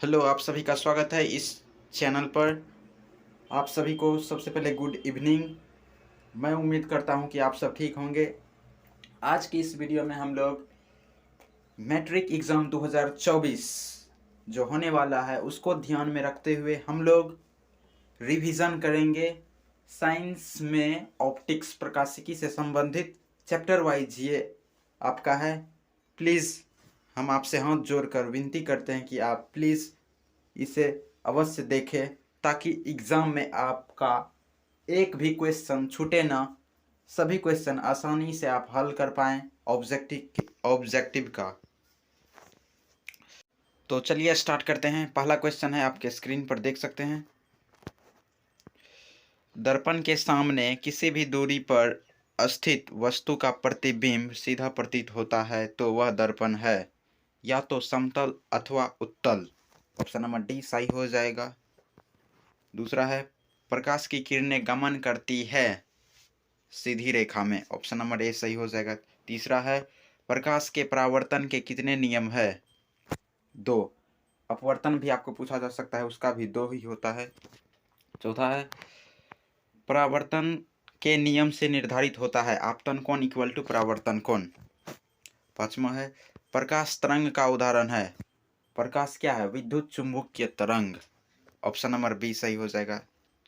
Hello, आप सभी का स्वागत है इस चैनल पर। आप सभी को सबसे पहले गुड इवनिंग। मैं उम्मीद करता हूं कि आप सब ठीक होंगे। आज की इस वीडियो में हम लोग मैट्रिक एग्ज़ाम 2024 जो होने वाला है उसको ध्यान में रखते हुए हम लोग रिवीजन करेंगे। साइंस में ऑप्टिक्स प्रकाशिकी से संबंधित चैप्टर वाइज ये आपका है। प्लीज़ हम आपसे हाथ जोड़कर विनती करते हैं कि आप प्लीज़ इसे अवश्य देखें ताकि एग्ज़ाम में आपका एक भी क्वेश्चन छूटे ना, सभी क्वेश्चन आसानी से आप हल कर पाएँ ऑब्जेक्टिव का। तो चलिए स्टार्ट करते हैं। पहला क्वेश्चन है, आपके स्क्रीन पर देख सकते हैं। दर्पण के सामने किसी भी दूरी पर स्थित वस्तु का प्रतिबिंब सीधा प्रतीत होता है तो वह दर्पण है, या तो समतल अथवा उत्तल। ऑप्शन नंबर डी सही हो जाएगा। दूसरा है, प्रकाश की किरणें गमन करती है सीधी रेखा में। ऑप्शन नंबर ए सही हो जाएगा। तीसरा है, प्रकाश के परावर्तन के कितने नियम है? 2। अपवर्तन भी आपको पूछा जा सकता है, उसका भी 2 ही होता है। चौथा है, परावर्तन के नियम से निर्धारित होता है आपतन कोण इक्वल टू परावर्तन कोण। पांचवा है, प्रकाश तरंग का उदाहरण है। प्रकाश क्या है? विद्युत चुंबकीय तरंग। ऑप्शन नंबर बी सही हो जाएगा।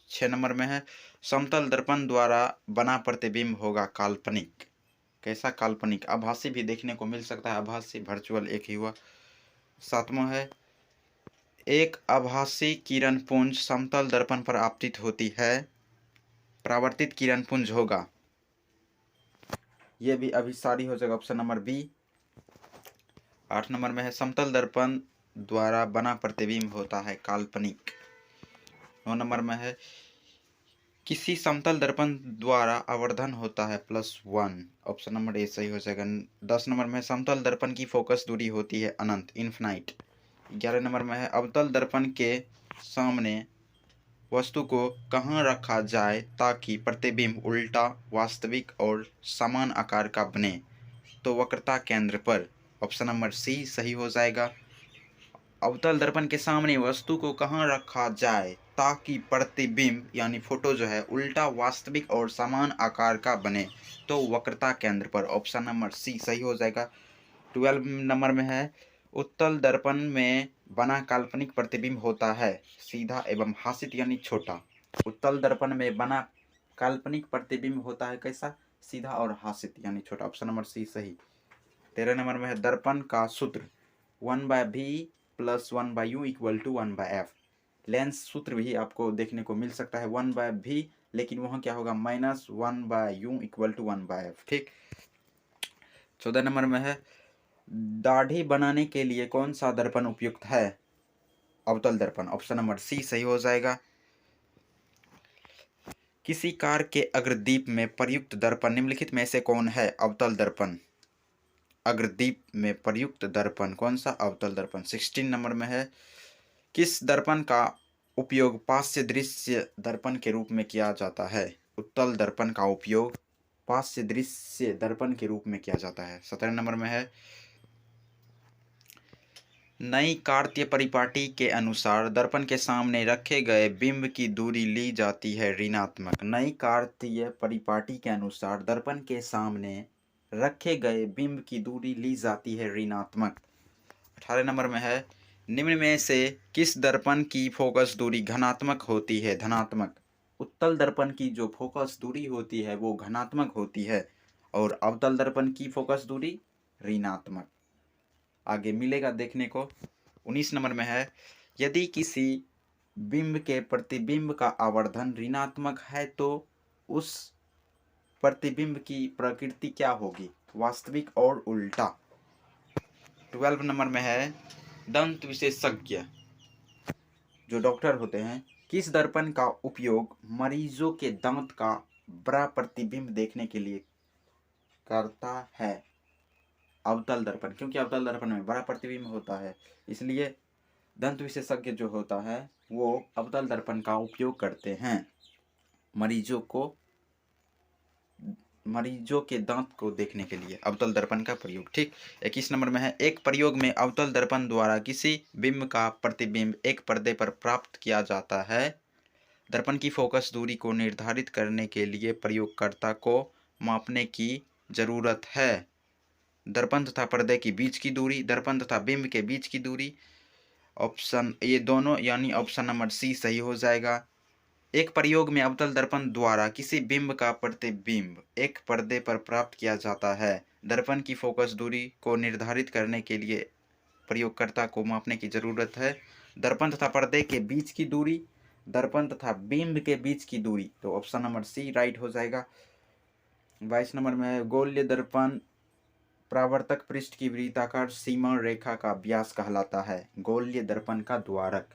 6 नंबर में है, समतल दर्पण द्वारा बना प्रतिबिंब होगा काल्पनिक। कैसा काल्पनिक? आभासी भी देखने को मिल सकता है, आभासी वर्चुअल एक ही हुआ। 7वां है, एक आभासी किरण पुंज समतल दर्पण पर आपतित होती है, परावर्तित किरण पुंज होगा। यह भी अभिसारी हो जाएगा, ऑप्शन नंबर बी। 8 नंबर में है, समतल दर्पण द्वारा बना प्रतिबिंब होता है काल्पनिक। 9 नंबर में है, किसी समतल दर्पण द्वारा आवर्धन होता है +1। ऑप्शन नंबर ए सही हो जाएगा। 10 नंबर में समतल दर्पण की फोकस दूरी होती है अनंत, इन्फिनाइट। 11 नंबर में है, अवतल दर्पण के सामने वस्तु को कहाँ रखा जाए ताकि प्रतिबिंब उल्टा, वास्तविक और समान आकार का बने? तो वक्रता केंद्र पर। ऑप्शन नंबर सी सही हो जाएगा। अवतल दर्पण के सामने वस्तु को कहाँ रखा जाए ताकि प्रतिबिंब यानी फोटो जो है उल्टा, वास्तविक और समान आकार का बने? तो वक्रता केंद्र पर। ऑप्शन नंबर सी सही हो जाएगा। 12 नंबर में है, उत्तल दर्पण में बना काल्पनिक प्रतिबिंब होता है सीधा एवं हासित यानी छोटा। उत्तल दर्पण में बना काल्पनिक प्रतिबिंब होता है कैसा? सीधा और हासित यानी छोटा। ऑप्शन नंबर सी सही। 13 नंबर में है, दर्पण का सूत्र 1/v + 1/u = 1/f। लेंस सूत्र भी आपको देखने को मिल सकता है 1/v, लेकिन वहाँ क्या होगा? -1/u = 1/f। ठीक। 14 नंबर में है, दाढ़ी बनाने के लिए कौन सा दर्पण उपयुक्त है? अवतल दर्पण। ऑप्शन नंबर सी सही हो जाएगा। किसी कार के अग्रदीप में प्रयुक्त दर्पण निम्नलिखित में से कौन है? अवतल दर्पण। अग्रदीप में प्रयुक्त दर्पण कौन सा? अवतल दर्पण। 16 नंबर में है, किस दर्पण का उपयोग पार्श्व दृश्य दर्पण के रूप में किया जाता है? उत्तल दर्पण का उपयोग पार्श्व दृश्य दर्पण के रूप में किया जाता है। 17 नंबर में है, नई कार्तीय परिपाटी के अनुसार दर्पण के सामने रखे गए बिंब की दूरी ली जाती है ऋणात्मक। नई कार्तीय परिपाटी के अनुसार दर्पण के सामने रखे गए बिंब की दूरी ली जाती है ऋणात्मक। 18 नंबर में है, निम्न में से किस दर्पण की फोकस दूरी धनात्मक होती है? धनात्मक। उत्तल दर्पण की जो फोकस दूरी होती है वो धनात्मक होती है और अवतल दर्पण की फोकस दूरी ऋणात्मक। आगे मिलेगा देखने को। 19 नंबर में है, यदि किसी बिंब के प्रतिबिंब का आवर्धन ऋणात्मक है तो उस प्रतिबिंब की प्रकृति क्या होगी? वास्तविक और उल्टा। 12 नंबर में है, दंत विशेषज्ञ जो डॉक्टर होते हैं किस दर्पण का उपयोग मरीजों के दांत का बड़ा प्रतिबिंब देखने के लिए करता है? अवतल दर्पण, क्योंकि अवतल दर्पण में बड़ा प्रतिबिंब होता है इसलिए दंत विशेषज्ञ जो होता है वो अवतल दर्पण का उपयोग करते हैं मरीजों को मरीजों के दांत को देखने के लिए अवतल दर्पण का प्रयोग। ठीक, 21 नंबर में है, एक प्रयोग में अवतल दर्पण द्वारा किसी बिंब का प्रतिबिंब एक पर्दे पर प्राप्त किया जाता है। दर्पण की फोकस दूरी को निर्धारित करने के लिए प्रयोगकर्ता को मापने की जरूरत है। दर्पण तथा पर्दे के बीच की दूरी, दर्पण तथा बिंब के बीच की दूरी, ऑप्शन ये दोनों यानी ऑप्शन नंबर सी सही हो जाएगा। एक प्रयोग में अवतल दर्पण द्वारा किसी बिंब का प्रतिबिंब एक पर्दे पर प्राप्त किया जाता है। दर्पण की फोकस दूरी को निर्धारित करने के लिए प्रयोगकर्ता को मापने की जरूरत है। दर्पण तथा पर्दे के बीच की दूरी, दर्पण तथा बिंब के बीच की दूरी, तो ऑप्शन नंबर सी राइट हो जाएगा। 22 नंबर में है, गोल्य दर्पण परावर्तक पृष्ठ की वृत्ताकार सीमा रेखा का व्यास कहलाता है। गोल्य दर्पण का द्वारक,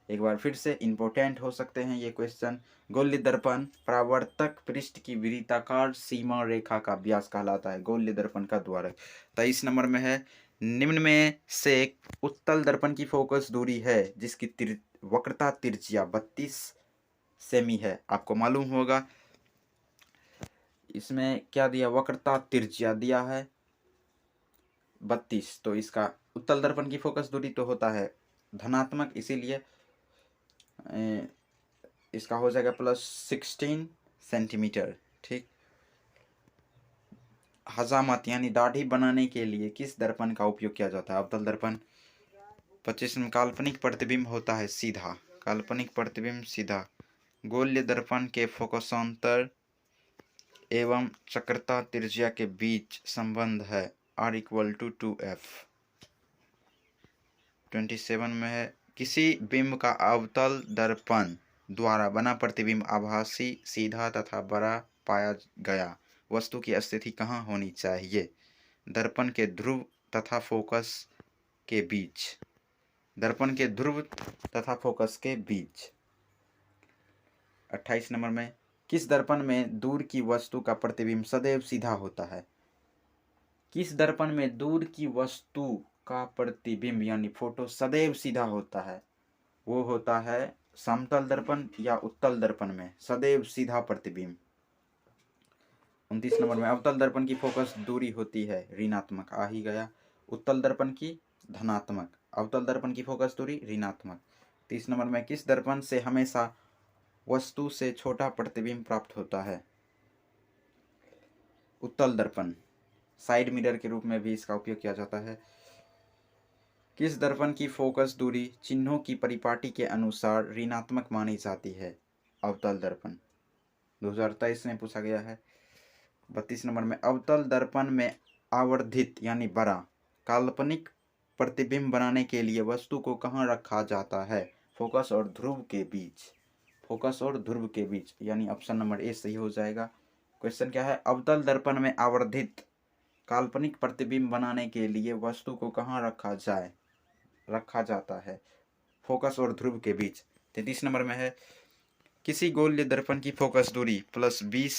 एक बार फिर से इंपॉर्टेंट हो सकते हैं ये क्वेश्चन। गोल्य दर्पण परावर्तक पृष्ठ की वृत्ताकार सीमा रेखा का व्यास कहलाता है गोल्य दर्पण का द्वारक। 23 नंबर में है, निम्न में से उत्तल दर्पण की फोकस दूरी है जिसकी वक्रता तिरछिया 32 सेमी है। आपको मालूम होगा इसमें क्या दिया, वक्रता तिरछिया दिया है 32, तो इसका उत्तल दर्पण की फोकस दूरी तो होता है धनात्मक, इसीलिए इसका हो जाएगा +16 सेंटीमीटर। ठीक, हजामत यानी दाढ़ी बनाने के लिए किस दर्पण का उपयोग किया जाता है? अवतल दर्पण। 25 में काल्पनिक प्रतिबिंब होता है सीधा, काल्पनिक प्रतिबिंब सीधा। गोल्य दर्पण के फोकसांतर एवं चक्रता त्रिज्या के बीच संबंध है R = 2F। 27 में है, किसी बिंब का अवतल दर्पण द्वारा बना प्रतिबिंब आभासी, सीधा तथा बड़ा पाया गया वस्तु की स्थिति कहाँ होनी चाहिए? दर्पण के ध्रुव तथा फोकस के बीच, दर्पण के ध्रुव तथा फोकस के बीच। 28 नंबर में, किस दर्पण में दूर की वस्तु का प्रतिबिंब सदैव सीधा होता है? किस दर्पण में दूर की वस्तु का प्रतिबिंब यानी फोटो सदैव सीधा होता है? वो होता है समतल दर्पण या उत्तल दर्पण में सदैव सीधा प्रतिबिंब। 29 नंबर में, अवतल दर्पण की फोकस दूरी होती है ऋणात्मक, आ ही गया। उत्तल दर्पण की धनात्मक, अवतल दर्पण की फोकस दूरी ऋणात्मक। 30 नंबर में, किस दर्पण से हमेशा वस्तु से छोटा प्रतिबिंब प्राप्त होता है? उत्तल दर्पण, साइड मिरर के रूप में भी इसका उपयोग किया जाता है। किस दर्पण की फोकस दूरी चिन्हों की परिपाटी के अनुसार ऋणात्मक मानी जाती है? अवतल दर्पण, 2023 में पूछा गया है। 32 नंबर में, अवतल दर्पण में आवर्धित यानी बड़ा काल्पनिक प्रतिबिंब बनाने के लिए वस्तु को कहाँ रखा जाता है? फोकस और ध्रुव के बीच, फोकस और ध्रुव के बीच, यानी ऑप्शन नंबर ए सही हो जाएगा। क्वेश्चन क्या है, अवतल दर्पण में आवर्धित काल्पनिक प्रतिबिंब बनाने के लिए वस्तु को कहाँ रखा जाता है? फोकस और ध्रुव के बीच। 33 नंबर में है, किसी गोल्य दर्पण की फोकस दूरी +20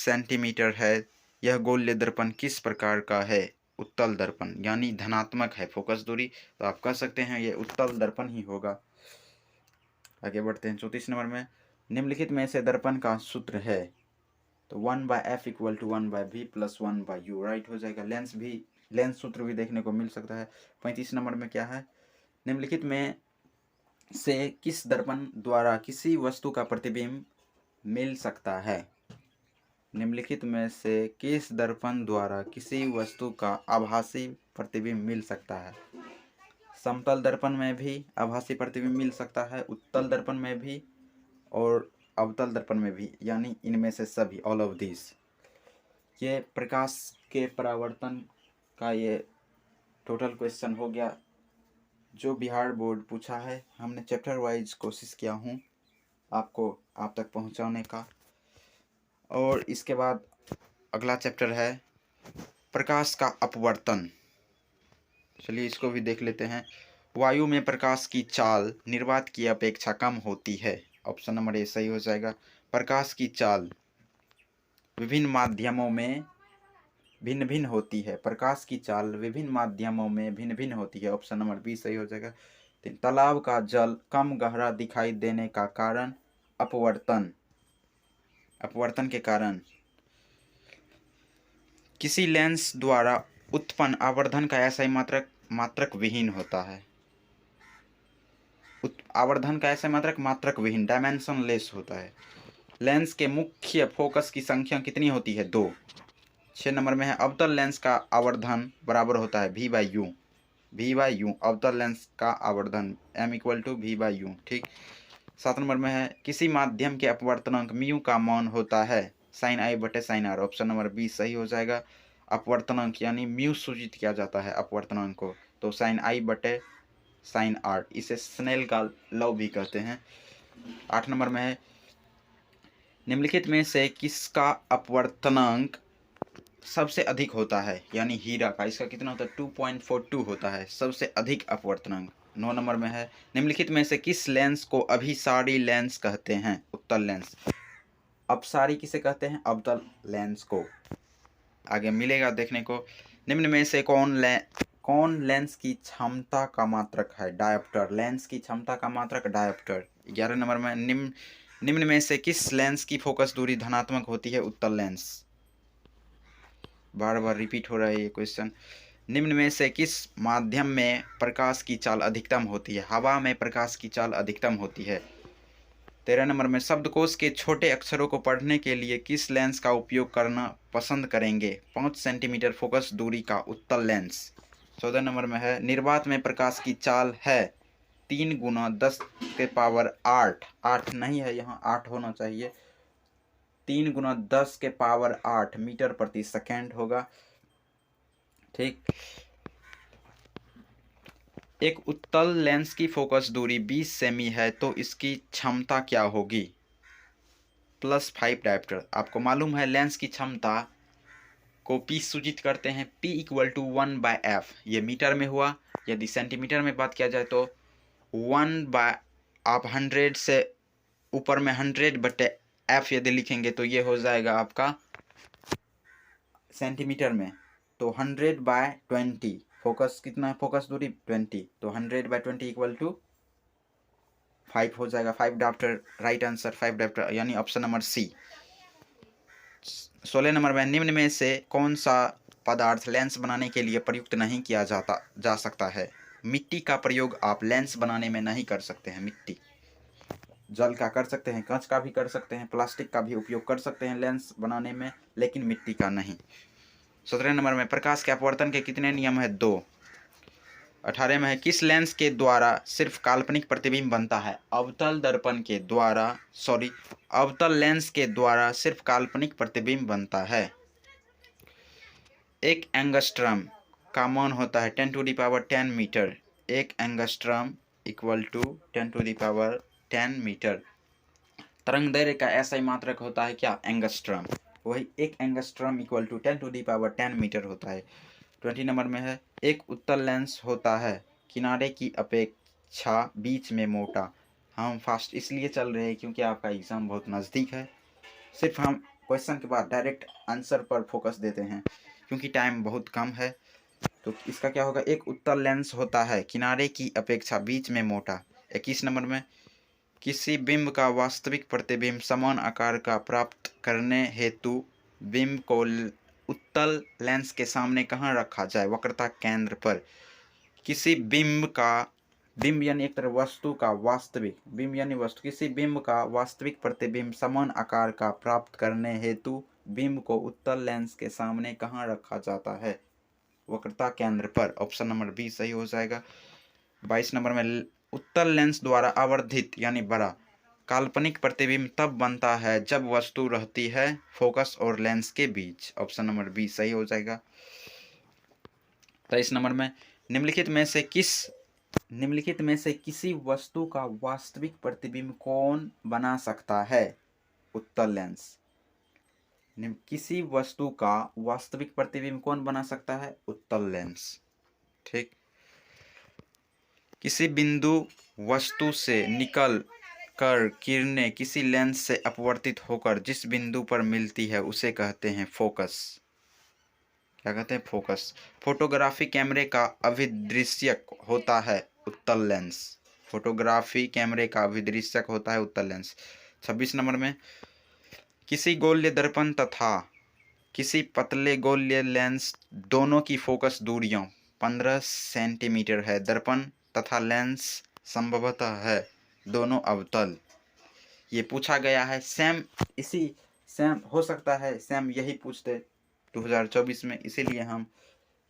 सेंटीमीटर है, यह गोल्य दर्पण किस प्रकार का है? उत्तल दर्पण, यानी धनात्मक है फोकस दूरी, तो आप कह सकते हैं ये उत्तल दर्पण ही होगा। आगे बढ़ते हैं। 34 नंबर में, निम्नलिखित में से दर्पण का सूत्र है? तो 1/F = 1/V + 1/U राइट हो जाएगा। लेंस सूत्र भी देखने को मिल सकता है। 35 नंबर में क्या है, निम्नलिखित में से किस दर्पण द्वारा किसी वस्तु का प्रतिबिंब मिल सकता है? निम्नलिखित में से किस दर्पण द्वारा किसी वस्तु का आभासी प्रतिबिंब मिल सकता है? समतल दर्पण में भी आभासी प्रतिबिंब मिल सकता है, उत्तल दर्पण में भी और अवतल दर्पण में भी, यानी इनमें से सभी, ऑल ऑफ दिस। ये प्रकाश के परावर्तन का ये टोटल क्वेश्चन हो गया जो बिहार बोर्ड पूछा है। हमने चैप्टर वाइज कोशिश किया हूँ आपको आप तक पहुँचाने का। और इसके बाद अगला चैप्टर है प्रकाश का अपवर्तन। चलिए इसको भी देख लेते हैं। वायु में प्रकाश की चाल निर्वात की अपेक्षा कम होती है। ऑप्शन नंबर ए सही हो जाएगा। प्रकाश की चाल विभिन्न माध्यमों में भिन्न भिन्न होती है। प्रकाश की चाल विभिन्न माध्यमों में भिन्न भिन्न होती है। ऑप्शन नंबर बी सही हो जाएगा। तालाब का जल कम गहरा दिखाई देने का कारण अपवर्तन, अपवर्तन के कारण। किसी लेंस द्वारा उत्पन्न आवर्धन का ऐसा ही मात्रक विहीन होता है। आवर्धन का ऐसा मात्रक विहीन डायमेंशनलेस होता है। लेंस के मुख्य फोकस की संख्या कितनी होती है? 2। 6 नंबर में है अवतल लेंस का आवर्धन बराबर होता है V/U। V/U अवतल लेंस का आवर्धन M = V/U। ठीक। 7 नंबर में है किसी माध्यम के अपवर्तनांक म्यू का मान होता है sin I बटे sin R। Option number B सही हो जाएगा। अपवर्तनांक यानी म्यू सूचित किया जाता है अपवर्तनांक को, तो sin I बटे sin R, इसे स्नेल का लॉ भी कहते हैं। 8 नंबर में है निम्नलिखित में से किसका अपवर्तनांक सबसे अधिक होता है? यानी हीरा का, इसका कितना होता है? 2.42 होता है सबसे अधिक अपवर्तनांक। 9 नंबर में है निम्नलिखित में से किस लेंस को अभिसारी लेंस कहते हैं? उत्तल लेंस। अपसारी किसे कहते हैं? अवतल लेंस को। आगे मिलेगा देखने को। निम्न में से कौन लेंस की क्षमता का मात्रक है? डायोप्टर। लेंस की क्षमता का मात्रक डायोप्टर। 11 नंबर में निम्न में से किस लेंस की फोकस दूरी धनात्मक होती है? उत्तल लेंस। बार बार रिपीट हो रहा है ये क्वेश्चन। निम्न में से किस माध्यम में प्रकाश की चाल अधिकतम होती है? हवा में प्रकाश की चाल अधिकतम होती है। 13 नंबर में शब्दकोश के छोटे अक्षरों को पढ़ने के लिए किस लेंस का उपयोग करना पसंद करेंगे? 5 सेंटीमीटर फोकस दूरी का उत्तल लेंस। 14 नंबर में है निर्वात में प्रकाश की चाल है 3 × 10⁸ 8 नहीं है यहाँ, 8 होना चाहिए। 3 × 10⁸ मीटर प्रति सेकेंड होगा। ठीक। एक उत्तल लेंस की फोकस दूरी 20 सेमी है तो इसकी क्षमता क्या होगी? +5 डायोप्टर। आपको मालूम है लेंस की क्षमता को P सूचित करते हैं, P = 1/f। ये मीटर में हुआ। यदि सेंटीमीटर में बात किया जाए तो 1/100 से ऊपर में 100/f यदि लिखेंगे तो ये हो जाएगा आपका सेंटीमीटर में, तो 100/20। फोकस कितना है? फोकस दूरी 20, तो 100/20 = 5 हो जाएगा। 5 डायोप्टर राइट आंसर, 5 डायोप्टर यानी ऑप्शन नंबर सी। 16 नंबर में निम्न में से कौन सा पदार्थ लेंस बनाने के लिए प्रयुक्त नहीं किया जा सकता है? मिट्टी का प्रयोग आप लेंस बनाने में नहीं कर सकते हैं। मिट्टी, जल का कर सकते हैं, कांच का भी कर सकते हैं, प्लास्टिक का भी उपयोग कर सकते हैं लेंस बनाने में, लेकिन मिट्टी का नहीं। 17 नंबर में प्रकाश के अपवर्तन के कितने नियम है? 2। 18 में है किस लेंस के द्वारा सिर्फ काल्पनिक प्रतिबिंब बनता है? अवतल लेंस के द्वारा सिर्फ काल्पनिक प्रतिबिंब बनता है। एक एंगस्ट्रम का मान होता है 10⁻10 मीटर। एक एंगस्ट्रम = 10⁻10 मीटर। तरंग दैर्घ्य का ऐसा ही मात्रक होता है क्या? एंगस्ट्रम। वही एक एंगस्ट्रम = 10⁻10 मीटर होता है। 20 नंबर में है एक उत्तल लेंस होता है किनारे की अपेक्षा बीच में मोटा। हम फास्ट इसलिए चल रहे हैं क्योंकि आपका एग्ज़ाम बहुत नज़दीक है। सिर्फ हम क्वेश्चन के बाद डायरेक्ट आंसर पर फोकस देते हैं क्योंकि टाइम बहुत कम है। तो इसका क्या होगा? एक उत्तल लेंस होता है किनारे की अपेक्षा बीच में मोटा। 21 नंबर में किसी बिंब का वास्तविक प्रतिबिंब समान आकार का प्राप्त करने हेतु बिंब को उत्तल लेंस के सामने कहाँ रखा जाए? वक्रता केंद्र पर। किसी बिंब यानी एक तरह वस्तु का वास्तविक, बिंब यानी वस्तु, किसी बिंब का वास्तविक प्रतिबिंब समान आकार का प्राप्त करने हेतु बिंब को उत्तल लेंस के सामने कहाँ रखा जाता है? वक्रता केंद्र पर। ऑप्शन नंबर बी सही हो जाएगा। 22 नंबर में उत्तल लेंस द्वारा आवर्धित यानी बड़ा काल्पनिक प्रतिबिंब तब बनता है जब वस्तु रहती है फोकस और लेंस के बीच। ऑप्शन नंबर बी सही हो जाएगा। 23 नंबर में निम्नलिखित में से किसी वस्तु का वास्तविक प्रतिबिंब कौन बना सकता है? उत्तल लेंस। किसी वस्तु का वास्तविक प्रतिबिंब कौन बना सकता है? उत्तल लेंस। ठीक। किसी बिंदु वस्तु से निकल कर किरणें किसी लेंस से अपवर्तित होकर जिस बिंदु पर मिलती है उसे कहते हैं फोकस। क्या कहते हैं? फोकस। फोटोग्राफी कैमरे का अभिदृश्यक होता है उत्तल लेंस। फोटोग्राफी कैमरे का अभिदृश्यक होता है उत्तल लेंस। 26 नंबर में किसी गोल्य दर्पण तथा किसी पतले गोलीय लेंस दोनों की फोकस दूरियां 15 सेंटीमीटर है। दर्पण तथा लेंस संभवतः है दोनों अवतल। ये पूछा गया है। सेम हो सकता है सेम यही पूछते 2024 में, इसीलिए हम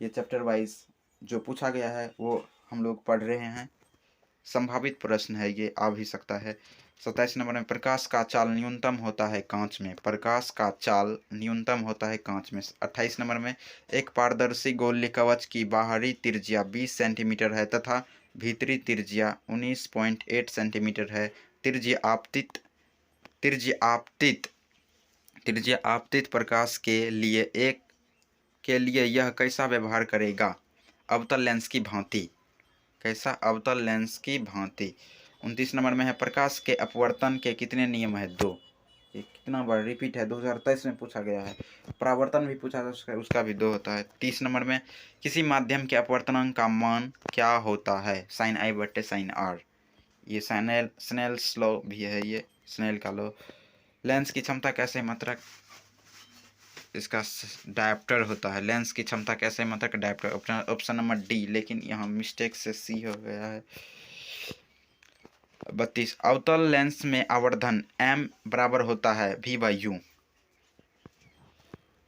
ये चैप्टर वाइज जो पूछा गया है वो हम लोग पढ़ रहे हैं। संभावित प्रश्न है, ये आ भी सकता है। 27 नंबर में प्रकाश का चाल न्यूनतम होता है कांच में। प्रकाश का चाल न्यूनतम होता है कांच में। 28 नंबर में एक पारदर्शी गोलीय कवच की बाहरी त्रिज्या 20 सेंटीमीटर है तथा भीतरी त्रिज्या 19.8 सेंटीमीटर है। त्रिज्या आपतित प्रकाश के लिए यह कैसा व्यवहार करेगा? अवतल लेंस की भांति। कैसा? अवतल लेंस की भांति। 29 नंबर में है प्रकाश के अपवर्तन के कितने नियम है? 2। ये कितना बार रिपीट है, 2023 में पूछा गया है। परावर्तन भी पूछा था, उसका भी 2 होता है। 30 नंबर में किसी माध्यम के अपवर्तनांक का मान क्या होता है? sin I बटे sin R। ये स्नेल्स लॉ भी है, ये स्नेल का लॉ। लेंस की क्षमता कैसे मात्रक? इसका डायप्टर होता है। लेंस की क्षमता कैसे मात्रक? डायप्टर। ऑप्शन नंबर डी, लेकिन यहाँ मिस्टेक से सी हो गया है। 32 अवतल लेंस में आवर्धन m बराबर होता है v/u।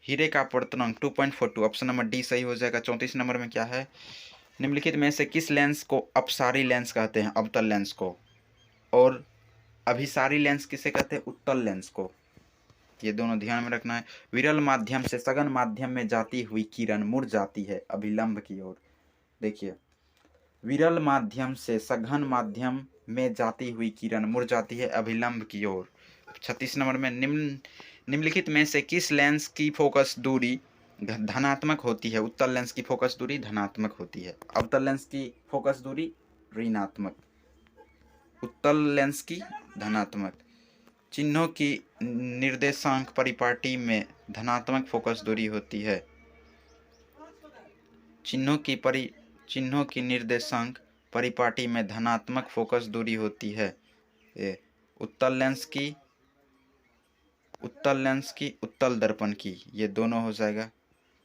हीरे का अपवर्तनांक 2.42। ऑप्शन नंबर डी सही हो जाएगा। 34 नंबर में क्या है? निम्नलिखित में से किस लेंस को अपसारी लेंस कहते हैं? अवतल लेंस को। और अभिसारी लेंस किसे कहते हैं? उत्तल लेंस को। ये दोनों ध्यान में रखना है। विरल माध्यम से सघन माध्यम में जाती हुई किरण मुड़ जाती है अभिलंब की ओर। देखिए, विरल माध्यम से सघन माध्यम में जाती हुई किरण मुड़ जाती है अभिलंब की ओर। 36 नंबर में निम्नलिखित में से किस लेंस की फोकस दूरी धनात्मक होती है? उत्तल लेंस की फोकस दूरी धनात्मक होती है। अवतल लेंस की फोकस दूरी ऋणात्मक, उत्तल लेंस की धनात्मक। चिन्हों की निर्देशांक परिपाटी में धनात्मक फोकस दूरी होती है। चिन्हों की निर्देशांक परिपाटी में धनात्मक फोकस दूरी होती है। उत्तल लेंस की, उत्तल दर्पण की, ये दोनों हो जाएगा।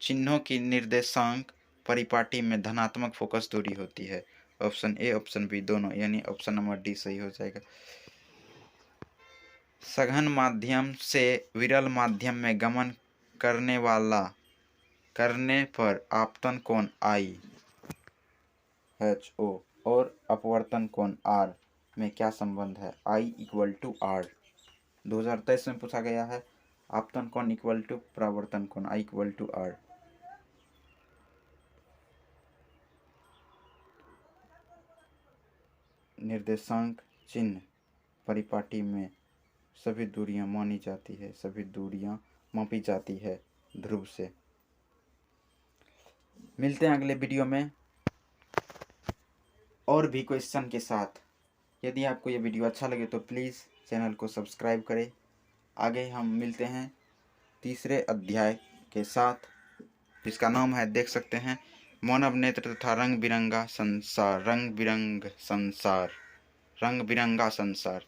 चिन्हों की निर्देशांक परिपाटी में धनात्मक फोकस दूरी होती है। ऑप्शन ए ऑप्शन बी दोनों, यानी ऑप्शन नंबर डी सही हो जाएगा। सघन माध्यम से विरल माध्यम में गमन करने पर आपतन कोण I/H/O और अपवर्तन कोण R में क्या संबंध है? I=R। 2023 में पूछा गया है। आपतन कोण इक्वल टू परावर्तन कोण, I=R। निर्देशांक चिन्ह परिपाटी में सभी दूरियां मानी जाती है, सभी दूरियां मापी जाती है ध्रुव से। मिलते हैं अगले वीडियो में और भी क्वेश्चन के साथ। यदि आपको ये वीडियो अच्छा लगे तो प्लीज़ चैनल को सब्सक्राइब करें। आगे हम मिलते हैं तीसरे अध्याय के साथ, जिसका नाम है, देख सकते हैं, मानव नेत्र तथा रंग बिरंगा संसार।